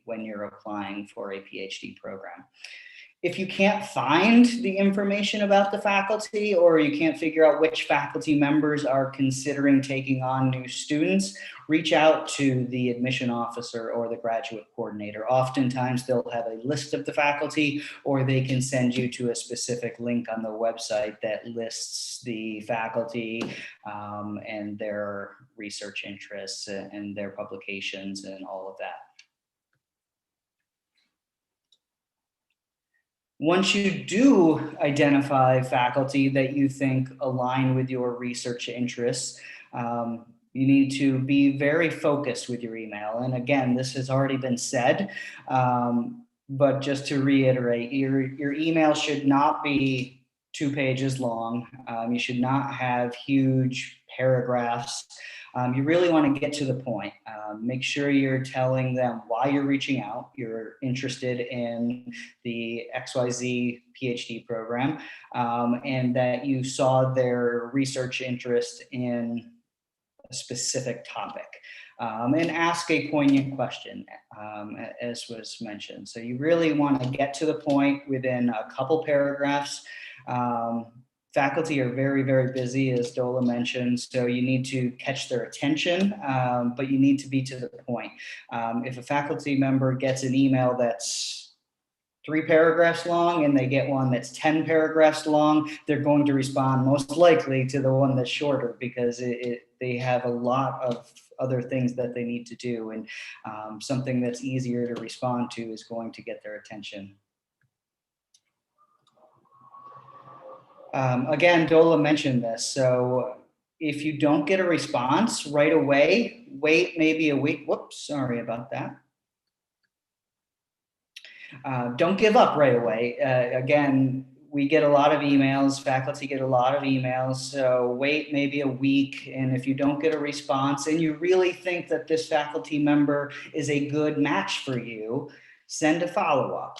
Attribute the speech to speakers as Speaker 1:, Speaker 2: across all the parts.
Speaker 1: when you're applying for a PhD program. If you can't find the information about the faculty, or you can't figure out which faculty members are considering taking on new students, reach out to the admission officer or the graduate coordinator. Oftentimes they'll have a list of the faculty, or they can send you to a specific link on the website that lists the faculty and their research interests and their publications and all of that. Once you do identify faculty that you think align with your research interests, you need to be very focused with your email. And again, this has already been said, but just to reiterate, your email should not be 2 pages long. You should not have huge paragraphs. You really want to get to the point. Make sure you're telling them why you're reaching out. You're interested in the XYZ PhD program, and that you saw their research interest in a specific topic. And ask a poignant question, as was mentioned. So you really want to get to the point within a couple paragraphs. Faculty are very, very busy, as Dola mentioned, so you need to catch their attention, but you need to be to the point. If a faculty member gets an email that's 3 paragraphs long and they get one that's 10 paragraphs long, they're going to respond most likely to the one that's shorter, because they have a lot of other things that they need to do, and something that's easier to respond to is going to get their attention. Again, Dola mentioned this, so if you don't get a response right away, wait maybe a week. Whoops, sorry about that. Don't give up right away. Again, we get a lot of emails, faculty get a lot of emails, so wait maybe a week, and if you don't get a response and you really think that this faculty member is a good match for you, send a follow-up.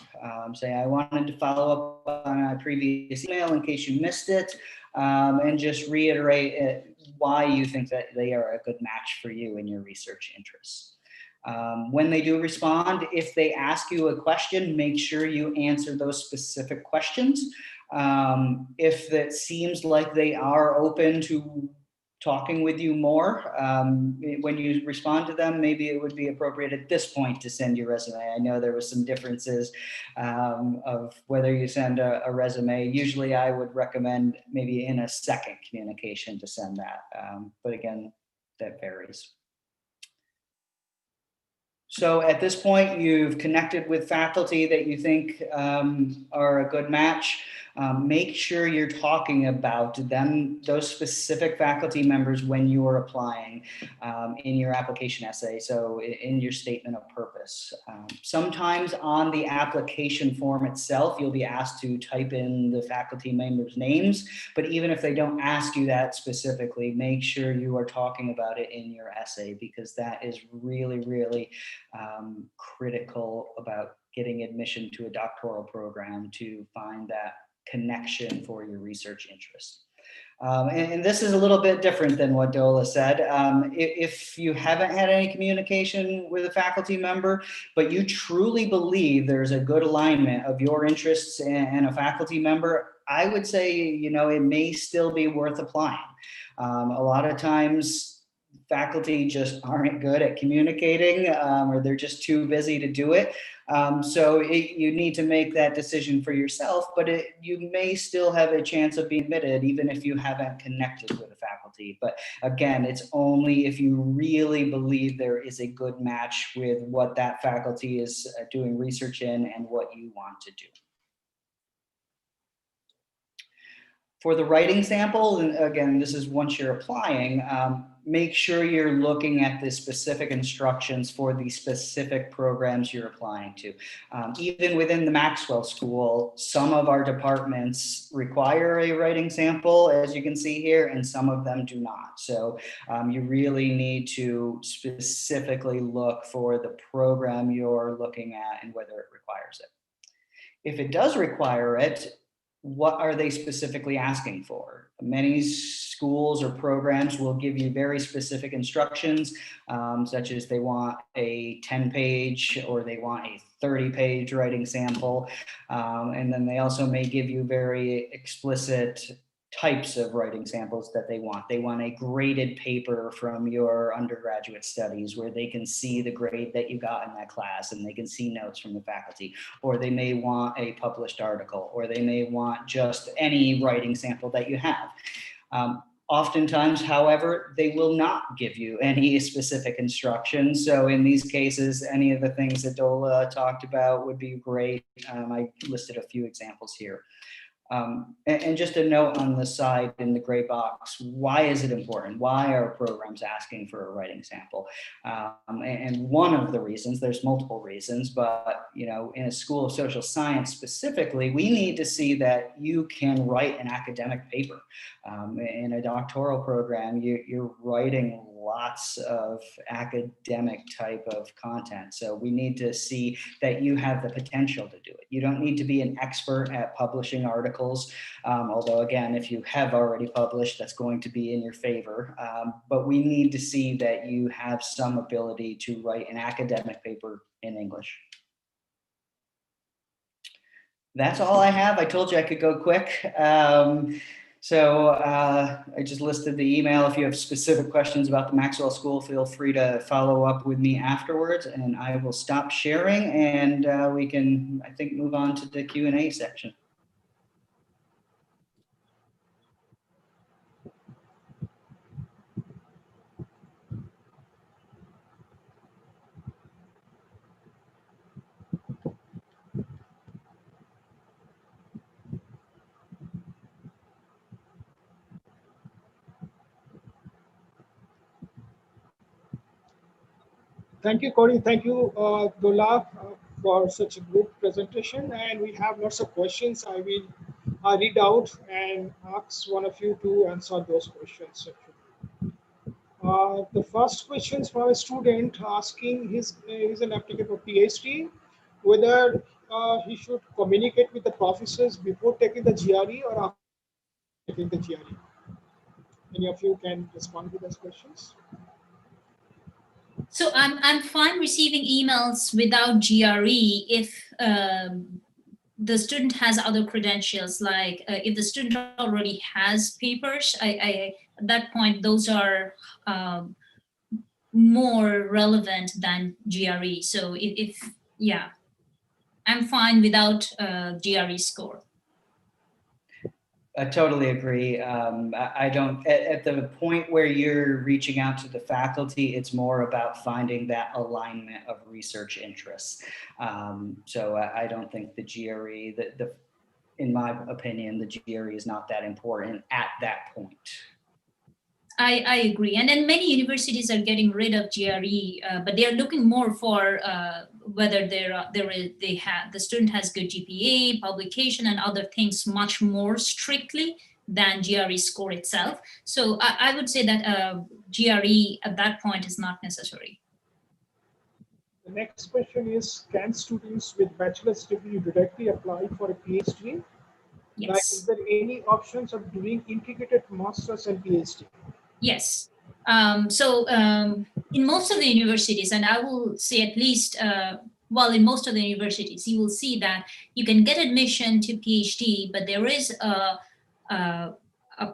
Speaker 1: Say, I wanted to follow up on a previous email in case you missed it, and just reiterate why you think that they are a good match for you and your research interests. When they do respond, if they ask you a question, make sure you answer those specific questions. If it seems like they are open to talking with you more, when you respond to them, maybe it would be appropriate at this point to send your resume. I know there was some differences of whether you send a resume. Usually I would recommend maybe in a second communication to send that, but again, that varies. So at this point, you've connected with faculty that you think are a good match. Make sure you're talking about them, those specific faculty members when you are applying in your application essay, so in your statement of purpose. Sometimes on the application form itself, you'll be asked to type in the faculty members' names, but even if they don't ask you that specifically, make sure you are talking about it in your essay, because that is really, really critical about getting admission to a doctoral program, to find that connection for your research interest. And this is a little bit different than what Dola said. If you haven't had any communication with a faculty member, but you truly believe there's a good alignment of your interests and a faculty member, I would say, you know, it may still be worth applying. A lot of times, faculty just aren't good at communicating, or they're just too busy to do it. So you need to make that decision for yourself, but you may still have a chance of being admitted even if you haven't connected with a faculty. But again, it's only if you really believe there is a good match with what that faculty is doing research in and what you want to do. For the writing sample, and again, this is once you're applying, make sure you're looking at the specific instructions for the specific programs you're applying to. Even within the Maxwell School, some of our departments require a writing sample, as you can see here, and some of them do not. So you really need to specifically look for the program you're looking at and whether it requires it. If it does require it, what are they specifically asking for? Many schools or programs will give you very specific instructions, such as they want a 10-page or they want a 30-page writing sample. And then they also may give you very explicit types of writing samples that they want. They want a graded paper from your undergraduate studies where they can see the grade that you got in that class and they can see notes from the faculty. Or they may want a published article, or they may want just any writing sample that you have. Oftentimes, however, they will not give you any specific instructions. So in these cases, any of the things that Dola talked about would be great. I listed a few examples here. And just a note on the side in the gray box, why is it important? Why are programs asking for a writing sample? And one of the reasons, there's multiple reasons, but in a school of social science specifically, we need to see that you can write an academic paper. In a doctoral program, you're writing lots of academic type of content. So we need to see that you have the potential to do it. You don't need to be an expert at publishing articles, although again, if you have already published, that's going to be in your favor. But we need to see that you have some ability to write an academic paper in English. That's all I have. I told you I could go quick. So I just listed the email. If you have specific questions about the Maxwell School, feel free to follow up with me afterwards, and I will stop sharing, and we can, I think, move on to the Q&A section.
Speaker 2: Thank you, Corey. Thank you, Dola, for such a good presentation. And we have lots of questions. I will read out and ask one of you to answer those questions. The first question is from a student asking he's an applicant for PhD, whether he should communicate with the professors before taking the GRE or after taking the GRE. Any of you can respond to those questions?
Speaker 3: So I'm fine receiving emails without GRE if the student has other credentials, like if the student already has papers, at that point, those are more relevant than GRE. So yeah, I'm fine without GRE score.
Speaker 1: I totally agree. I don't, at the point where you're reaching out to the faculty, it's more about finding that alignment of research interests. So I don't think the GRE, in my opinion, the GRE is not that important at that point.
Speaker 3: I agree. And then many universities are getting rid of GRE, but they are looking more for whether the student has good GPA, publication, and other things much more strictly than GRE score itself. So I would say that GRE at that point is not necessary.
Speaker 2: The next question is, can students with bachelor's degree directly apply for a PhD?
Speaker 3: Yes.
Speaker 2: Like, is there any options of doing integrated master's and PhD?
Speaker 3: Yes. In most of the universities, and I will say at least, in most of the universities, you will see that you can get admission to PhD, but there is a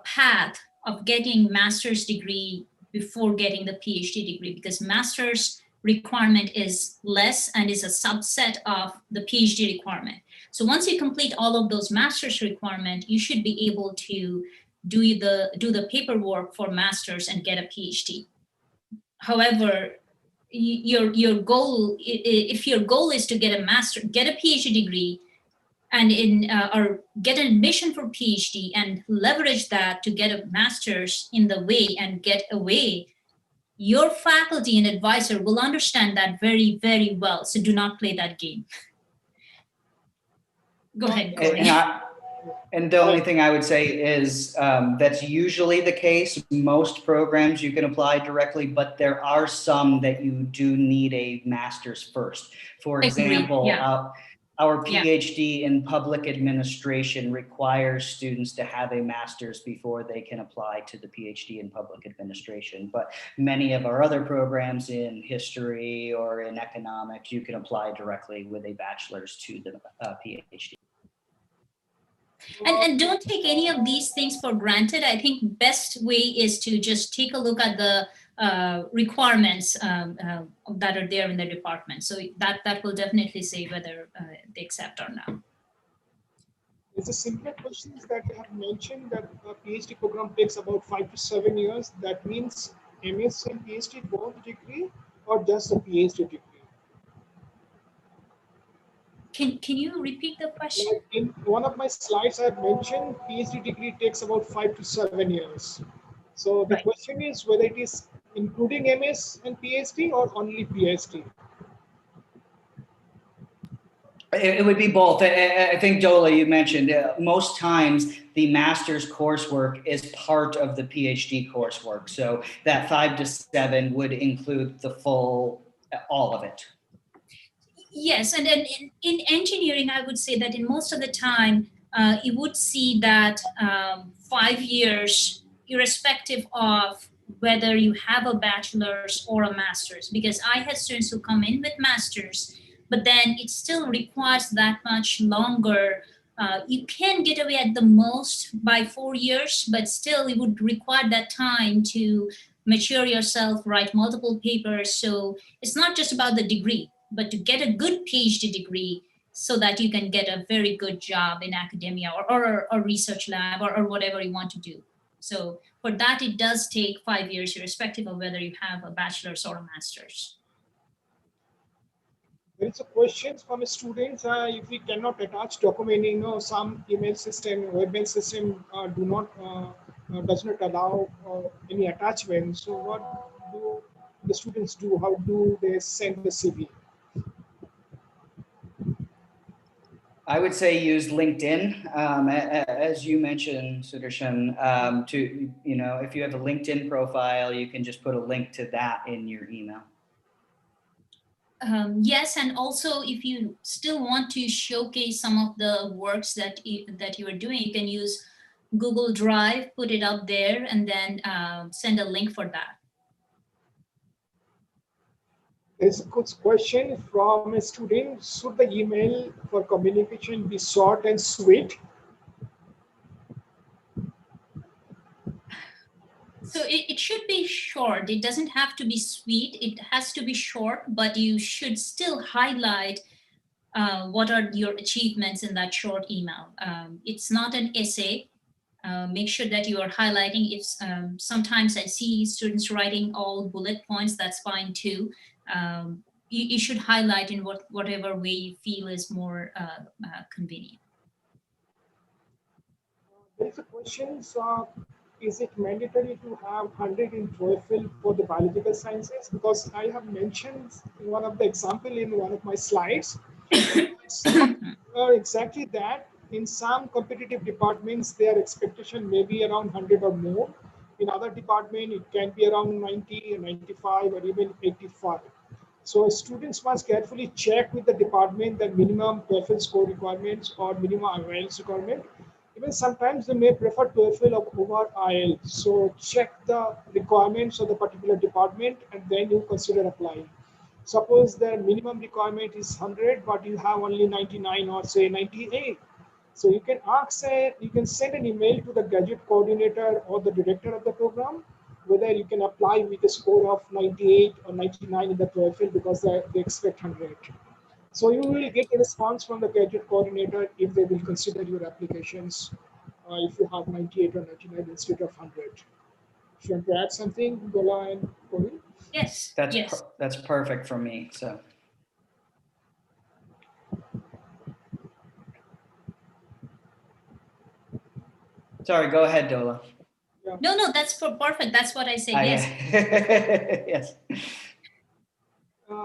Speaker 3: path of getting master's degree before getting the PhD degree, because master's requirement is less and is a subset of the PhD requirement. So once you complete all of those master's requirement, you should be able to do the paperwork for master's and get a PhD. However, your goal, if your goal is to get a PhD degree, and or get an admission for PhD and leverage that to get a master's in the way and get away, your faculty and advisor will understand that very, very well. So do not play that game. Go ahead, Corey.
Speaker 1: And the only thing I would say is that's usually the case. Most programs you can apply directly, but there are some that you do need a master's first. For example, Our
Speaker 3: Yeah.
Speaker 1: PhD in public administration requires students to have a master's before they can apply to the PhD in public administration. But many of our other programs in history or in economics, you can apply directly with a bachelor's to the PhD.
Speaker 3: And don't take any of these things for granted. I think best way is to just take a look at the requirements that are there in the department. So that will definitely say whether they accept or not.
Speaker 2: It's a simpler question that I have mentioned that a PhD program takes about 5 to 7 years. That means MS and PhD both degree or just a PhD degree?
Speaker 3: Can you repeat the question?
Speaker 2: Like in one of my slides, I have mentioned PhD degree takes about 5 to 7 years. So the
Speaker 3: Right.
Speaker 2: question is whether it is including MS and PhD or only PhD.
Speaker 1: It would be both. I think Dola, you mentioned most times the master's coursework is part of the PhD coursework. So that 5 to 7 would include the full, all of it.
Speaker 3: Yes, and then in engineering, I would say that in most of the time, you would see that 5 years, irrespective of whether you have a bachelor's or a master's, because I had students who come in with masters, but then it still requires that much longer. You can get away at the most by 4 years, but still it would require that time to mature yourself, write multiple papers. So it's not just about the degree, but to get a good PhD degree so that you can get a very good job in academia or a research lab or whatever you want to do. So for that, it does take 5 years, irrespective of whether you have a bachelor's or a master's.
Speaker 2: There is a question from students if we cannot attach document, some email system, webmail system does not allow any attachment. So what do the students do? How do they send the CV?
Speaker 1: I would say use LinkedIn, as you mentioned, Sudarshan. To if you have a LinkedIn profile, you can just put a link to that in your email.
Speaker 3: Yes, and also if you still want to showcase some of the works that you are doing, you can use Google Drive, put it up there, and then send a link for that.
Speaker 2: There's a good question from a student. Should the email for communication be short and sweet?
Speaker 3: So it should be short. It doesn't have to be sweet. It has to be short, but you should still highlight what are your achievements in that short email. It's not an essay. Make sure that you are highlighting. If sometimes I see students writing all bullet points, that's fine too. You should highlight in whatever way you feel is more convenient.
Speaker 2: There is a question, is it mandatory to have 100 in TOEFL for the biological sciences? Because I have mentioned in one of the example in one of my slides, it's not exactly that. In some competitive departments, their expectation may be around 100 or more. In other department, it can be around 90, 95, or even 85. So students must carefully check with the department the minimum TOEFL score requirements or minimum IELTS requirement. Even sometimes they may prefer TOEFL over IELTS. So check the requirements of the particular department and then you consider applying. Suppose the minimum requirement is 100, but you have only 99 or say 98. So you can you can send an email to the graduate coordinator or the director of the program, whether you can apply with a score of 98 or 99 in the TOEFL because they expect 100. So you will get a response from the graduate coordinator if they will consider your applications if you have 98 or 99 instead of 100. If you want to add something, Gola and Corey?
Speaker 3: Yes.
Speaker 1: That's perfect for me. So. Sorry, go ahead, Dola.
Speaker 2: Yeah.
Speaker 3: No, that's perfect. That's what I say. Yes.
Speaker 1: Yes.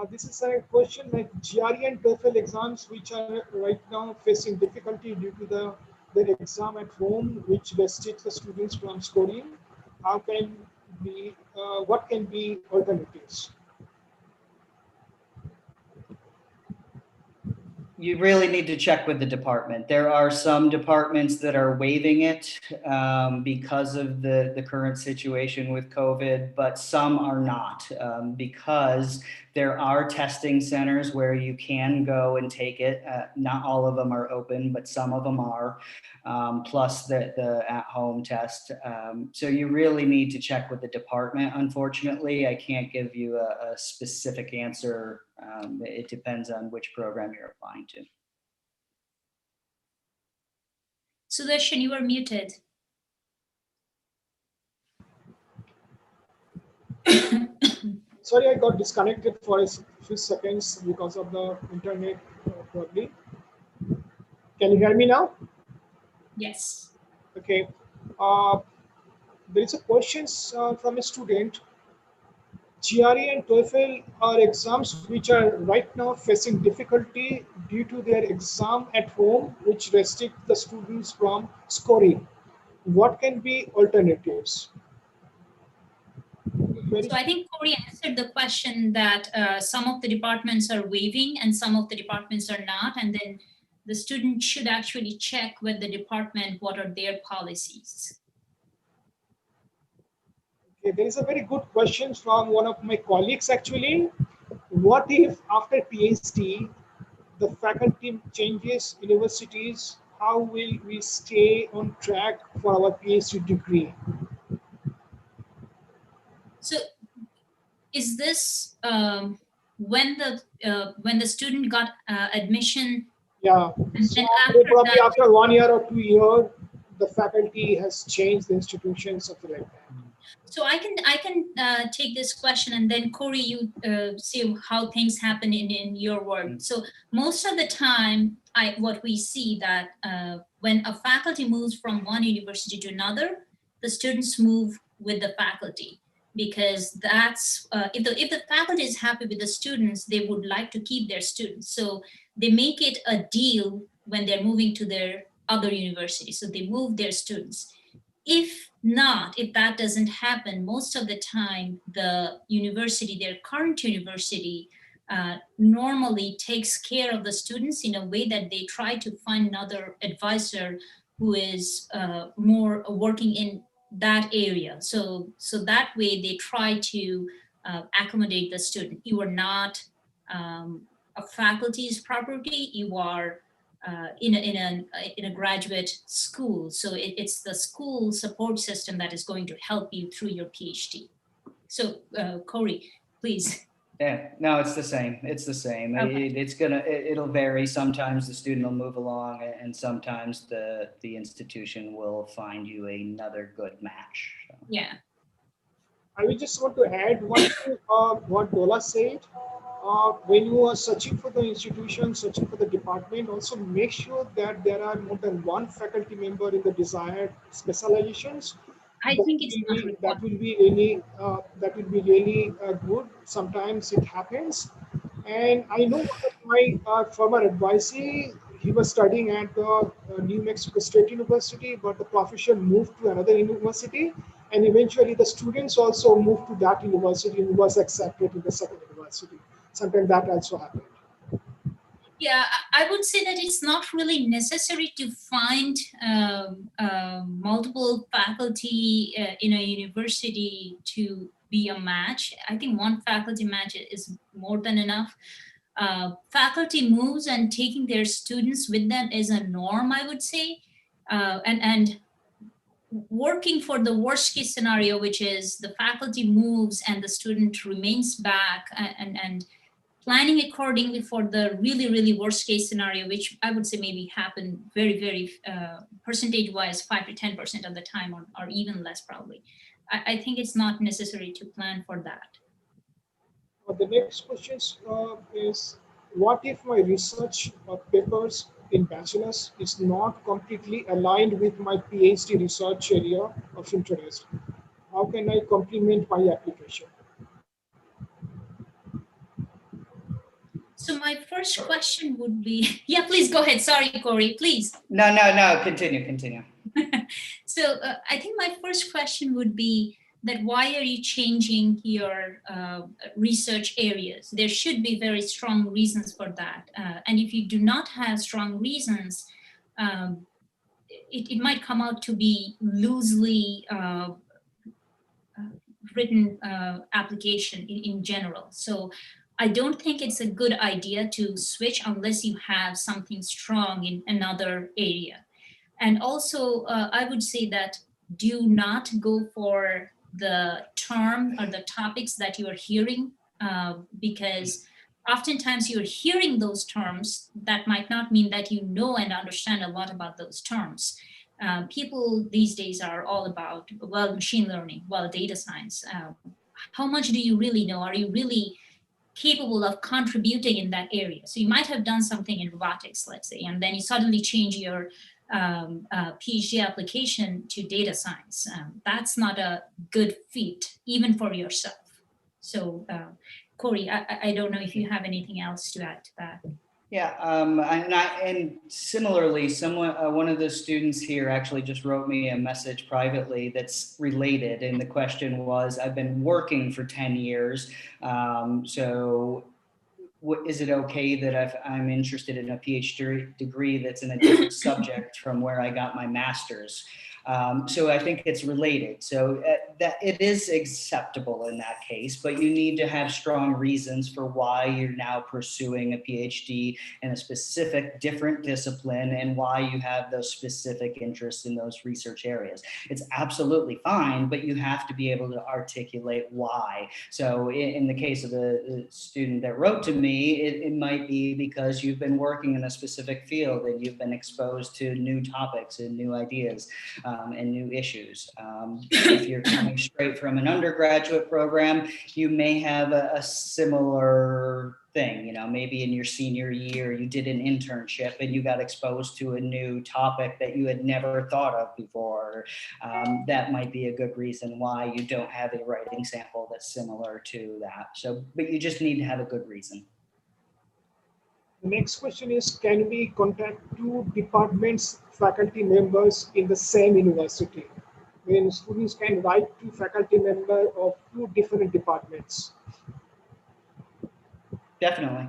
Speaker 2: This is a question like GRE and TOEFL exams, which are right now facing difficulty due to their exam at home, which restricts the students from scoring. How can be what can be alternatives?
Speaker 1: You really need to check with the department. There are some departments that are waiving it because of the current situation with COVID, but some are not because there are testing centers where you can go and take it. Not all of them are open, but some of them are, plus the at-home test. So you really need to check with the department. Unfortunately, I can't give you a specific answer. It depends on which program you're applying to.
Speaker 3: Sudarshan, you are muted.
Speaker 2: Sorry, I got disconnected for a few seconds because of the internet probably. Can you hear me now?
Speaker 3: Yes.
Speaker 2: Okay. Uh, there is a question from a student. GRE and TOEFL are exams which are right now facing difficulty due to their exam at home, which restrict the students from scoring. What can be alternatives?
Speaker 3: So I think Corey answered the question that some of the departments are waiving and some of the departments are not. And then the student should actually check with the department what are their policies.
Speaker 2: Okay, there is a very good question from one of my colleagues actually. What if after PhD, the faculty changes universities? How will we stay on track for our PhD degree?
Speaker 3: So is this when the student got admission?
Speaker 2: Yeah,
Speaker 3: And
Speaker 2: so
Speaker 3: then after
Speaker 2: probably
Speaker 3: that,
Speaker 2: after 1 year or 2 years, the faculty has changed the institution, something like that.
Speaker 3: so I can take this question, and then Corey, you see how things happen in your world. So most of the time, what we see that when a faculty moves from one university to another, the students move with the faculty, because that's if the faculty is happy with the students, they would like to keep their students. So they make it a deal when they're moving to their other university. So they move their students. If not, if that doesn't happen, most of the time the university, their current university, normally takes care of the students in a way that they try to find another advisor who is more working in that area. So that way they try to accommodate the student. You are not a faculty's property, you are in a graduate school. So it's the school support system that is going to help you through your PhD. So Corey, please.
Speaker 1: Yeah, no, it's the same. It's the same.
Speaker 3: Okay.
Speaker 1: It'll vary. Sometimes the student will move along, and sometimes the institution will find you another good match. So.
Speaker 3: Yeah.
Speaker 2: I will just want to add one thing, what Dola said. When you are searching for the institution, searching for the department, also make sure that there are more than one faculty member in the desired specializations.
Speaker 3: I think it's not required.
Speaker 2: That will be really good. Sometimes it happens, and I know one of my former advisee. He was studying at the New Mexico State University, but the professor moved to another university, and eventually the students also moved to that university and was accepted in the second university. Sometimes that also happened.
Speaker 3: Yeah, I would say that it's not really necessary to find multiple faculty in a university to be a match. I think one faculty match is more than enough. Faculty moves and taking their students with them is a norm, I would say. And working for the worst case scenario, which is the faculty moves and the student remains back, and planning accordingly for the really, really worst case scenario, which I would say maybe happen very, very percentage wise, 5 to 10% of the time, or even less probably. I think it's not necessary to plan for that.
Speaker 2: The next question is, what if my research papers in bachelor's is not completely aligned with my PhD research area of interest? How can I complement my application?
Speaker 3: So my first question would be, yeah, please go ahead. Sorry, Corey, please.
Speaker 1: No. Continue.
Speaker 3: So I think my first question would be, that why are you changing your research areas? There should be very strong reasons for that. And if you do not have strong reasons, it might come out to be loosely written application in general. So I don't think it's a good idea to switch unless you have something strong in another area. And also, I would say that do not go for the term or the topics that you are hearing, because oftentimes you're hearing those terms that might not mean that you know and understand a lot about those terms. People these days are all about, well, machine learning, well, data science. How much do you really know? Are you really capable of contributing in that area? So you might have done something in robotics, let's say, and then you suddenly change your PhD application to data science. That's not a good fit, even for yourself. So, Corey, I don't know if you have anything else to add to that.
Speaker 1: Yeah, and similarly, one of the students here actually just wrote me a message privately that's related, and the question was, I've been working for 10 years, so is it okay that I'm interested in a PhD degree that's in a different subject from where I got my master's? So I think it's related. So that it is acceptable in that case, but you need to have strong reasons for why you're now pursuing a PhD in a specific different discipline and why you have those specific interests in those research areas. It's absolutely fine, but you have to be able to articulate why. So in the case of the student that wrote to me, it might be because you've been working in a specific field and you've been exposed to new topics and new ideas. And new issues. If you're coming straight from an undergraduate program, you may have a similar thing. You know, maybe in your senior year, you did an internship and you got exposed to a new topic that you had never thought of before. That might be a good reason why you don't have a writing sample that's similar to that. So, but you just need to have a good reason.
Speaker 2: The next question is, can we contact two departments, faculty members in the same university? When students can write to faculty member of two different departments.
Speaker 1: Definitely.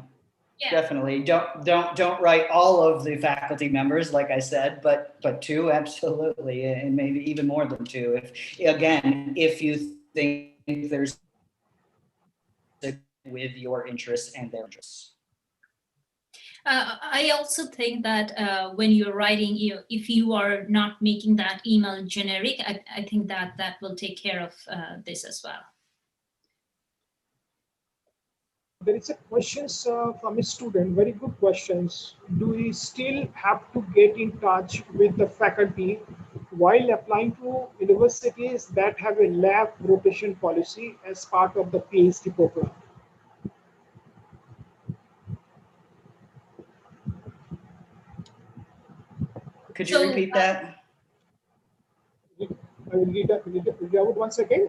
Speaker 3: Yeah.
Speaker 1: Definitely. Don't write all of the faculty members, like I said, but two, absolutely, and maybe even more than two. If you think there's with your interests and their interests.
Speaker 3: I also think that when you're writing, if you are not making that email generic, I think that will take care of this as well.
Speaker 2: There is a question from a student, very good questions. Do we still have to get in touch with the faculty while applying to universities that have a lab rotation policy as part of the PhD program?
Speaker 1: Could you repeat that?
Speaker 2: I will read out once again.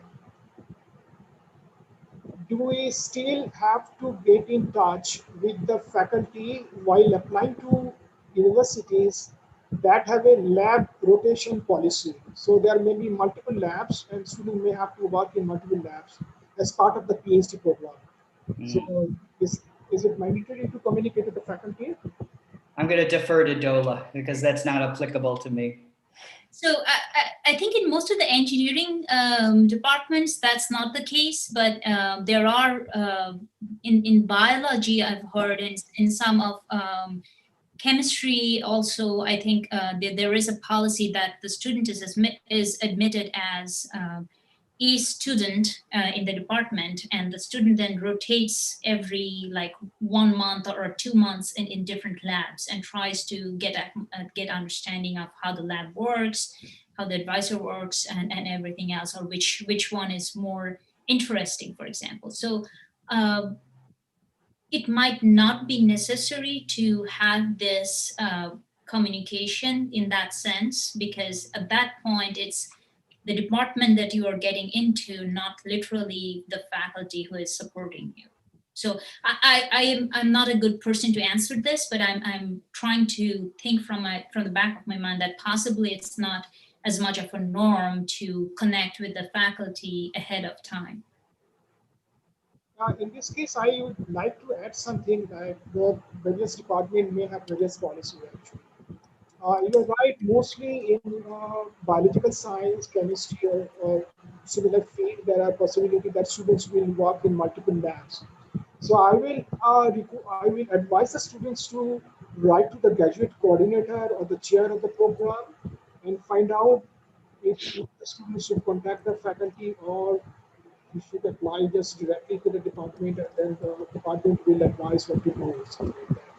Speaker 2: Do we still have to get in touch with the faculty while applying to universities that have a lab rotation policy? So there may be multiple labs and students may have to work in multiple labs as part of the PhD program. So is it mandatory to communicate with the faculty?
Speaker 1: I'm going to defer to Dola because that's not applicable to me.
Speaker 3: So I think in most of the engineering departments, that's not the case, but there are, in biology, I've heard, in some of chemistry also, I think there is a policy that the student is admitted as a student in the department, and the student then rotates every like 1 month or 2 months in different labs and tries to get understanding of how the lab works, how the advisor works, and everything else, or which one is more interesting, for example. So it might not be necessary to have this communication in that sense, because at that point it's the department that you are getting into, not literally the faculty who is supporting you. So I'm not a good person to answer this, but I'm trying to think from the back of my mind that possibly it's not as much of a norm to connect with the faculty ahead of time.
Speaker 2: In this case, I would like to add something that the various department may have various policies actually. You're right, mostly in biological science, chemistry, or similar field, there are possibility that students will work in multiple labs. So I will advise the students to write to the graduate coordinator or the chair of the program and find out if the students should contact the faculty or you should apply just directly to the department and then the department will advise what to do or something like that.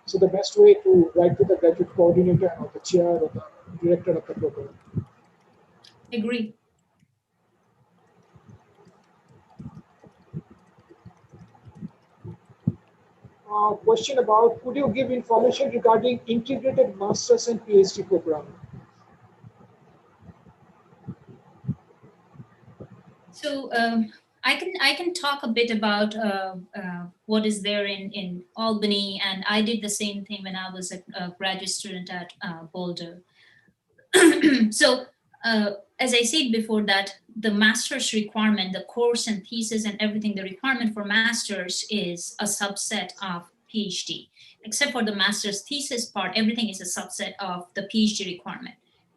Speaker 2: So the best way to write to the graduate coordinator or the chair or the director of the program.
Speaker 3: Agree.
Speaker 2: Question about, could you give information regarding integrated master's and PhD program?
Speaker 3: So I can talk a bit about what is there in Albany, and I did the same thing when I was a graduate student at Boulder. So as I said before, that the master's requirement, the course and thesis and everything, the requirement for master's is a subset of PhD. Except for the master's thesis part, everything is a subset of the PhD requirement.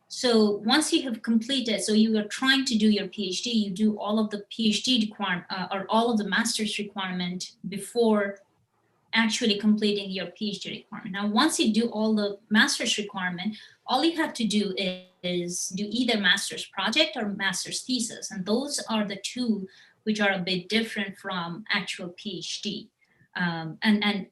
Speaker 3: So once you have completed, so you are trying to do your PhD, you do all of the PhD requirement or all of the master's requirement before actually completing your PhD requirement. Now, once you do all the master's requirement, all you have to do is do either master's project or master's thesis. And those are the two which are a bit different from actual PhD. And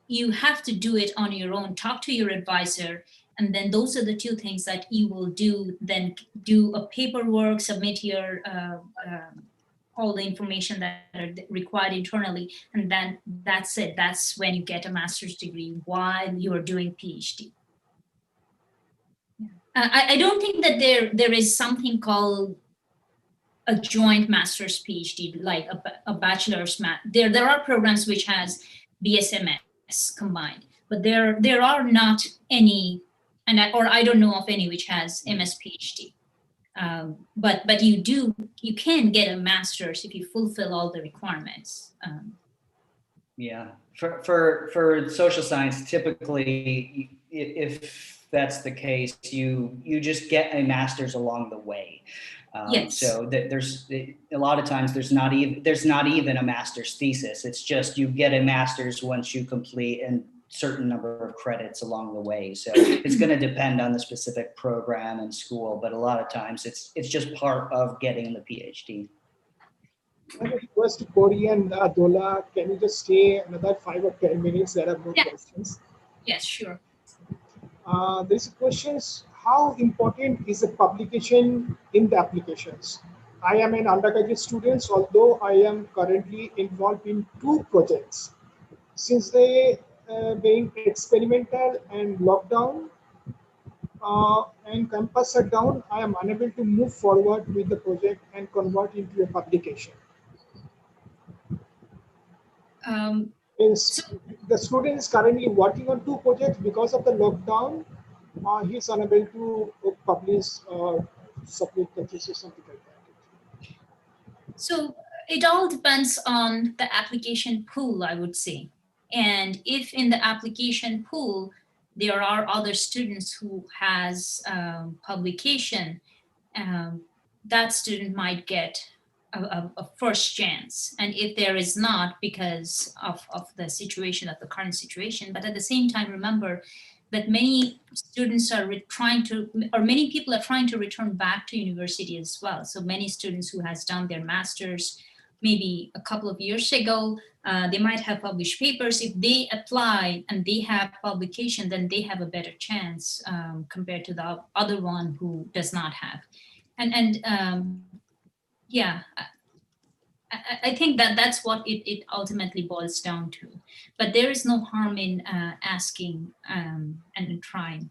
Speaker 3: you have to do it on your own, talk to your advisor, and then those are the two things that you will do, then do a paperwork, submit your all the information that are required internally, and then that's it. That's when you get a master's degree while you are doing PhD. I don't think that there is something called a joint master's PhD, like a bachelor's there are programs which has BSMS combined, but there are not any, or I don't know of any which has MS PhD. But you can get a master's if you fulfill all the requirements.
Speaker 1: Yeah, for social science, typically, if that's the case, you just get a master's along the way.
Speaker 3: Yes.
Speaker 1: So that there's a lot of times there's not even a master's thesis. It's just you get a master's once you complete a certain number of credits along the way. So it's going to depend on the specific program and school, but a lot of times it's just part of getting the PhD.
Speaker 2: I request to Korean Dola, can you just stay another 5 or 10 minutes? There are more questions.
Speaker 3: Yes, sure.
Speaker 2: There's questions. How important is the publication in the applications? I am an undergraduate student, although I am currently involved in 2 projects. Since they being experimental and lockdown and campus shutdown, I am unable to move forward with the project and convert into a publication. The student is currently working on 2 projects because of the lockdown. He is unable to publish or submit the thesis, something like that.
Speaker 3: So it all depends on the application pool, I would say. And if in the application pool, there are other students who has publication, that student might get a first chance. And if there is not, because of the situation, of the current situation, but at the same time, remember that many students are many people are trying to return back to university as well. So many students who has done their master's maybe a couple of years ago, they might have published papers. If they apply and they have publication, then they have a better chance compared to the other one who does not have. Yeah, I think that's what it ultimately boils down to. But there is no harm in asking and trying.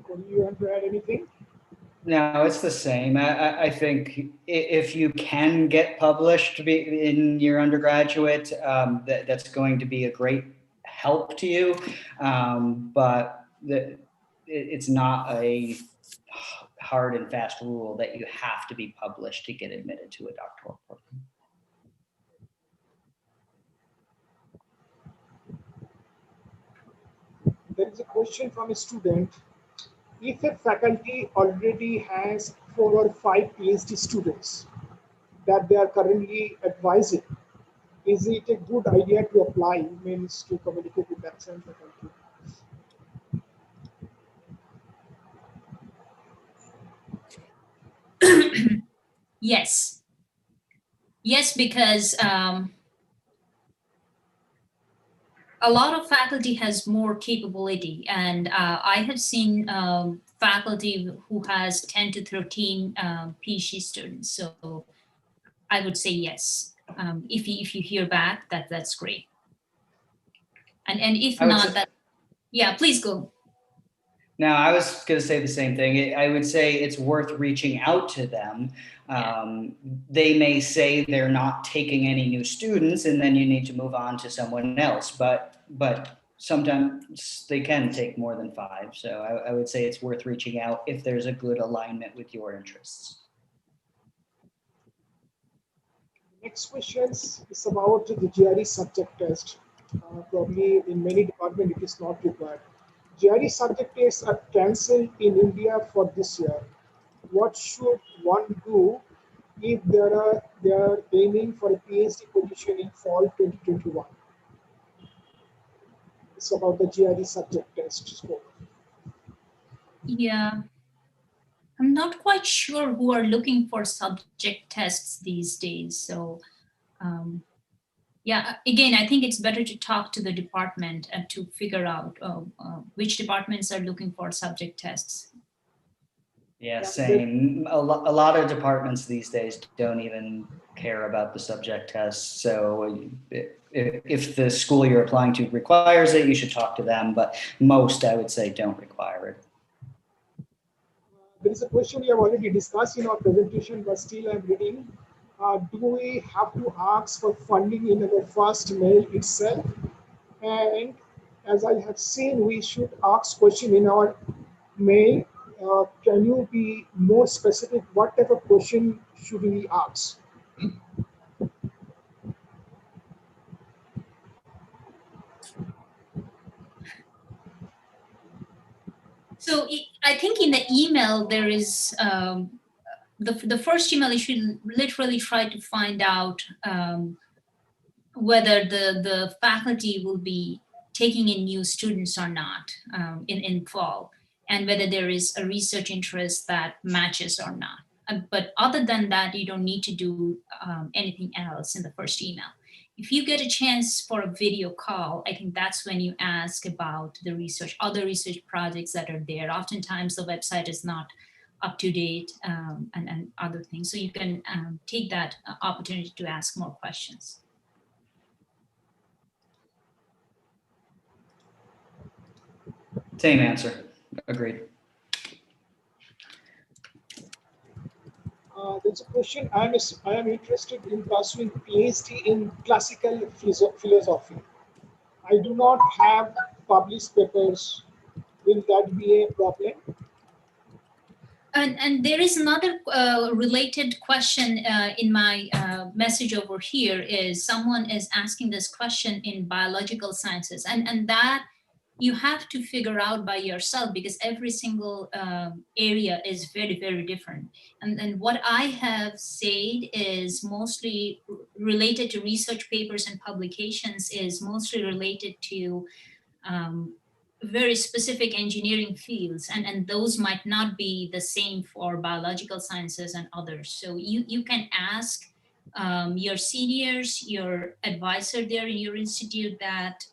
Speaker 2: Do you want to add anything?
Speaker 1: No, it's the same. I think if you can get published in your undergraduate, that's going to be a great help to you, but it's not a hard and fast rule that you have to be published to get admitted to a doctoral program.
Speaker 2: There is a question from a student. If a faculty already has 4 or 5 PhD students that they are currently advising, is it a good idea to apply, means to communicate with that same faculty?
Speaker 3: Yes. Yes, because a lot of faculty has more capability, and I have seen faculty who has 10 to 13 PhD students. So I would say yes. If you hear back, that's great. And if
Speaker 1: I would
Speaker 3: not,
Speaker 1: say-
Speaker 3: that yeah, please go.
Speaker 1: Now, I was going to say the same thing. I would say it's worth reaching out to them. They may say they're not taking any new students, and then you need to move on to someone else. But sometimes they can take more than 5. So I would say it's worth reaching out if there's a good alignment with your interests.
Speaker 2: Next question is about the GRE subject test. Probably in many departments it is not required. GRE subject tests are cancelled in India for this year. What should one do if they are aiming for a PhD position in fall 2021? It's about the GRE subject test score.
Speaker 3: Yeah, I'm not quite sure who are looking for subject tests these days. So yeah, again, I think it's better to talk to the department and to figure out which departments are looking for subject tests.
Speaker 1: Yeah, same. A lot of departments these days don't even care about the subject tests. So if the school you're applying to requires it, you should talk to them. But most, I would say, don't require it.
Speaker 2: There is a question we have already discussed in our presentation, but still I'm reading. Do we have to ask for funding in our first mail itself? And as I have seen, we should ask question in our mail. Can you be more specific? What type of question should we ask?
Speaker 3: So I think in the email there is the first email you should literally try to find out whether the faculty will be taking in new students or not in fall, and whether there is a research interest that matches or not. But other than that, you don't need to do anything else in the first email. If you get a chance for a video call, I think that's when you ask about the research, other research projects that are there. Oftentimes the website is not up to date and other things. So you can take that opportunity to ask more questions.
Speaker 1: Same answer. Agreed.
Speaker 2: There's a question. I am interested in pursuing PhD in classical philosophy. I do not have published papers. Will that be a problem?
Speaker 3: And there is another related question in my message over here is someone is asking this question in biological sciences, and that you have to figure out by yourself because every single area is very, very different. And what I have said is mostly related to research papers and publications, is mostly related to very specific engineering fields, and those might not be the same for biological sciences and others. So you can ask your seniors, your advisor there in your institute, that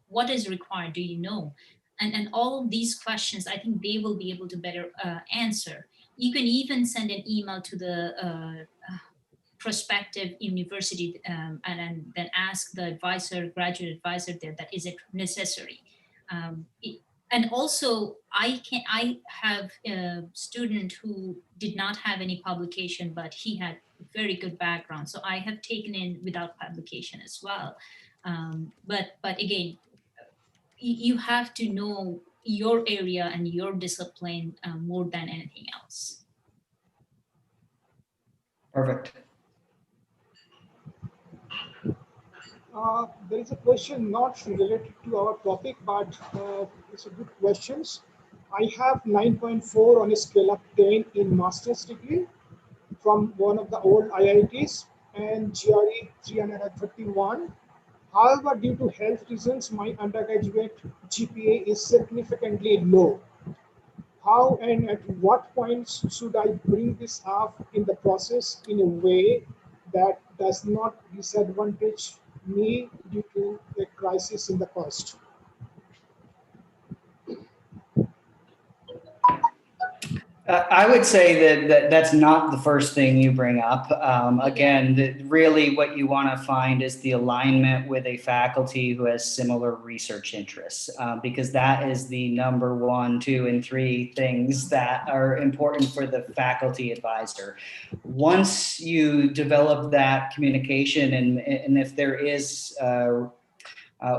Speaker 3: what is required, do you know? And all of these questions, I think they will be able to better answer. You can even send an email to the prospective university and then ask the advisor, graduate advisor there, that is it necessary? And also I have a student who did not have any publication, but he had very good background. So I have taken in without publication as well. But again, you have to know your area and your discipline more than anything else.
Speaker 1: Perfect.
Speaker 2: There is a question not related to our topic, but it's a good questions. I have 9.4 on a scale of 10 in master's degree from one of the old IITs and GRE 331. However, due to health reasons, my undergraduate GPA is significantly low. How and at what points should I bring this up in the process in a way that does not disadvantage me due to a crisis in the past?
Speaker 1: I would say that that's not the first thing you bring up. Again, really what you want to find is the alignment with a faculty who has similar research interests, because that is the number 1, 2, and 3 things that are important for the faculty advisor. Once you develop that communication, and if there is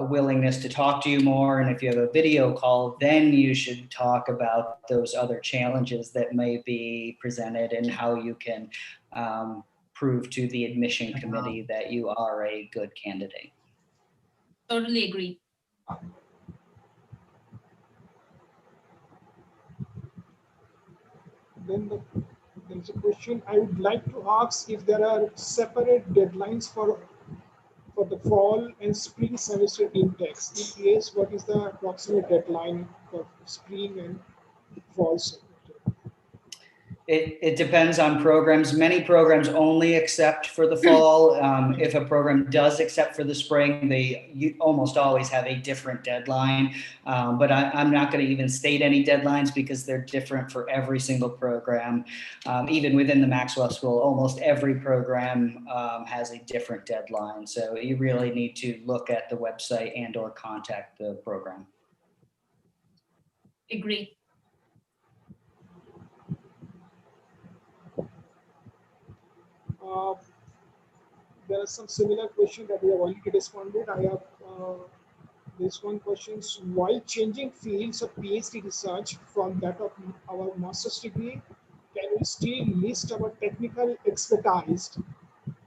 Speaker 1: willingness to talk to you more, and if you have a video call, then you should talk about those other challenges that may be presented and how you can prove to the admission committee that you are a good candidate.
Speaker 3: Totally agree.
Speaker 2: Then there's a question I would like to ask if there are separate deadlines for the fall and spring semester intakes. If yes, what is the approximate deadline for spring and fall semester?
Speaker 1: It depends on programs. Many programs only accept for the fall. If a program does accept for the spring, you almost always have a different deadline. But I'm not going to even state any deadlines because they're different for every single program. Even within the Maxwell School, almost every program has a different deadline. So you really need to look at the website and/or contact the program.
Speaker 3: Agree.
Speaker 2: Uh, there are some similar questions that we have already responded. I have this one questions: while changing fields of PhD research from that of our master's degree, can we still list our technical expertise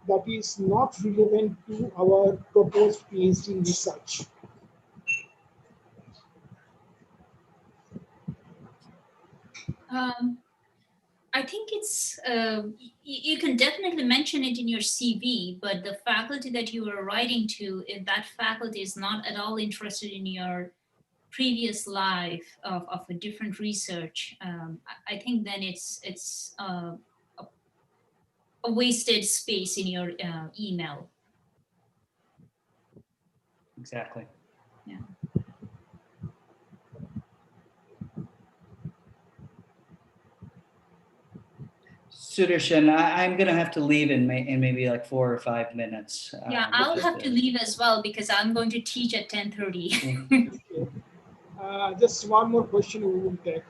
Speaker 2: that is not relevant to our proposed PhD research?
Speaker 3: I think it's you can definitely mention it in your CV, but the faculty that you are writing to, if that faculty is not at all interested in your previous life of a different research, I think then it's a wasted space in your email.
Speaker 1: Exactly.
Speaker 3: Yeah.
Speaker 1: Sudarshan, I'm going to have to leave in maybe like 4 or 5 minutes.
Speaker 3: Yeah, I'll have to leave as well because I'm going to teach at 10:30.
Speaker 2: Okay. Just one more question we will take.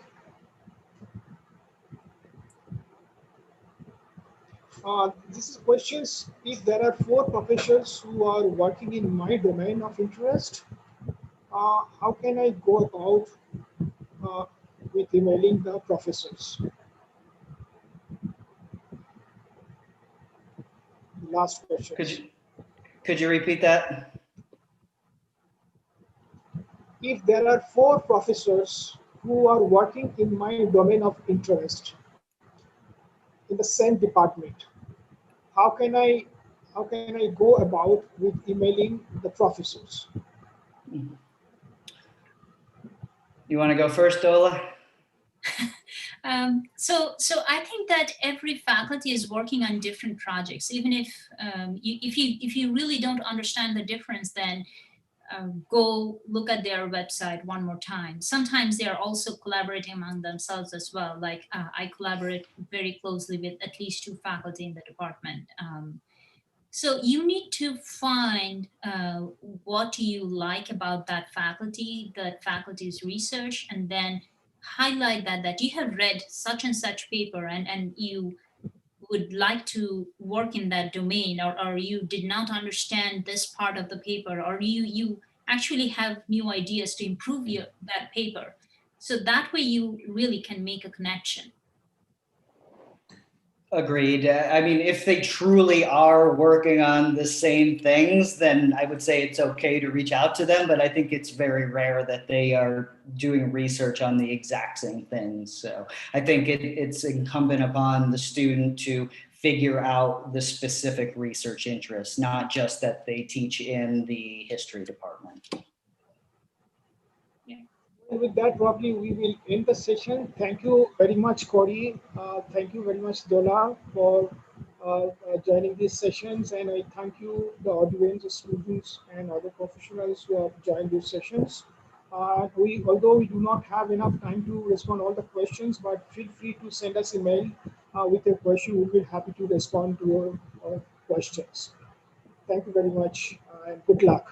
Speaker 2: This is questions if there are 4 professors who are working in my domain of interest, how can I go about with emailing the professors? Last question.
Speaker 1: Could you repeat that?
Speaker 2: If there are 4 professors who are working in my domain of interest in the same department, how can I go about with emailing the professors?
Speaker 1: You want to go first, Dola?
Speaker 3: So I think that every faculty is working on different projects. Even if if you really don't understand the difference, then go look at their website one more time. Sometimes they are also collaborating among themselves as well. Like I collaborate very closely with at least 2 faculty in the department. So you need to find what you like about that faculty's research, and then highlight that you have read such and such paper, and you would like to work in that domain, or you did not understand this part of the paper, or you actually have new ideas to improve that paper. So that way you really can make a connection.
Speaker 1: Agreed. I mean, if they truly are working on the same things, then I would say it's okay to reach out to them. But I think it's very rare that they are doing research on the exact same things. So I think it's incumbent upon the student to figure out the specific research interests, not just that they teach in the history department.
Speaker 2: And with that, probably we will end the session. Thank you very much, Corey. Thank you very much, Dola, for joining these sessions. And I thank you, the audience, the students, and other professionals who have joined these sessions. Although we do not have enough time to respond all the questions, but feel free to send us email with your question. We'll be happy to respond to your questions. Thank you very much, and good luck.